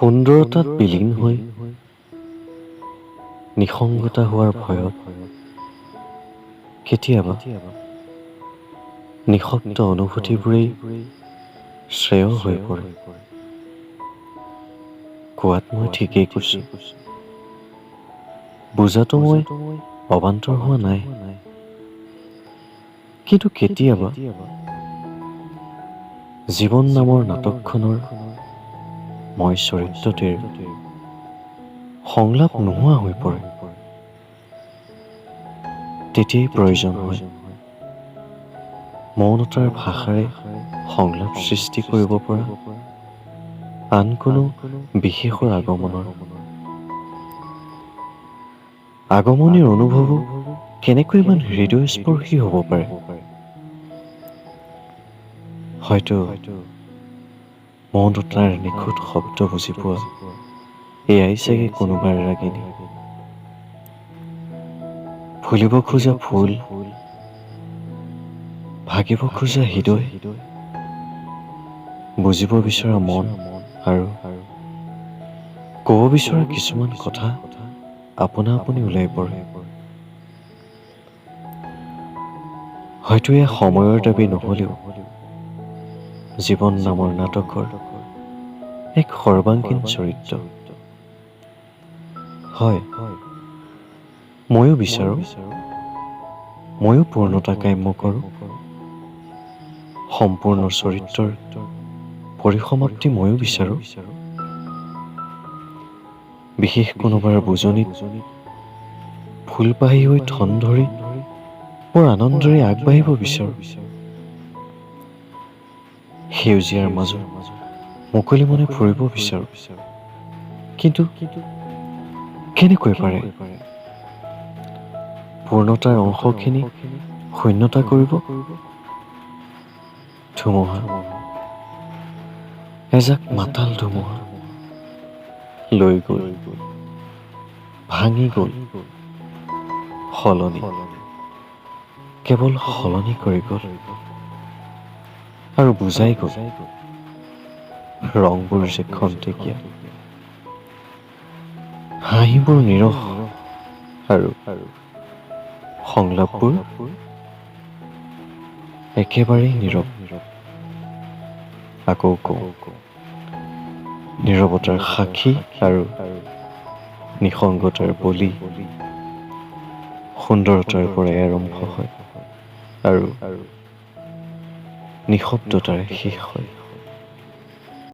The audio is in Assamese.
সুন্দৰতাত বিলীন হৈ নিসংগতা হোৱাৰ ভয়ত কেতিয়াবা নিঃশব্দ অনুভূতিবোৰেই শ্ৰেয় হৈ পৰে। কোৱাত মই ঠিকেই কৈছো, বুজাটো মই অবান্তৰ হোৱা নাই, কিন্তু কেতিয়াবা জীৱন নামৰ নাটকখনৰ মই চৰিত্ৰটিৰ সংলাপ নোহোৱা হৈ পৰে। তেতিয়াই প্ৰয়োজন হয় মৌনতাৰ ভাষাৰে সংলাপ সৃষ্টি কৰিব পৰা আন কোনো বিশেষৰ আগমনীৰ অনুভৱো কেনেকৈ ইমান হৃদয়স্পৰ্শী হ'ব পাৰে। হয়তো মৌনতাৰ নিখুঁত শব্দ বুজি পোৱা এয়াই চাগে কোনোবাৰ ৰাগিনী। ফুলিব খোজা ফুল, ভাগিব খোজা হৃদয়, বুজিব বিচৰা মন আৰু ক'ব বিচৰা কিছুমান কথা আপোনা আপুনি ওলাই পৰে। হয়তো এয়া সময়ৰ দাবী নহ'লেও জীৱন নামৰ নাটকৰ এক সৰ্বাংগীন চৰিত্ৰ। হয়, ময়ো বিচাৰো, ময়ো পূৰ্ণতা কাম্য কৰোঁ, সম্পূৰ্ণ চৰিত্ৰৰ পৰিসমাপ্তি ময়ো বিচাৰো। বিশেষ কোনোবাৰ বুজনিত ফুলপাহি হৈ ঠন ধৰি বৰ আনন্দেৰে আগবাঢ়িব বিচাৰো। সেউজীয়াৰ মাজত মুকলি মনে ফুৰিব বিচাৰো, কিন্তু কেনেকৈ পাৰে পূৰ্ণতাৰ অংশখিনি শূন্যতা কৰিব? ধুমুহা, এজাক মাতাল ধুমুহা লৈ গ'ল, ভাঙি গ'ল, সলনি, কেৱল সলনি কৰি গ'ল আৰু বুজাই গ'ল ৰংবোৰ যে খন্তেকীয়া, হাঁহিবোৰ নিৰস আৰু সংলাপবোৰ একেবাৰেই নীৰৱ। আকৌ কওঁ, নীৰৱতাৰ সাক্ষী আৰু নিসংগতাৰ বলি, সুন্দৰতাৰ পৰাই আৰম্ভ হয় আৰু নিঃশব্দতাৰে শেষ হয়।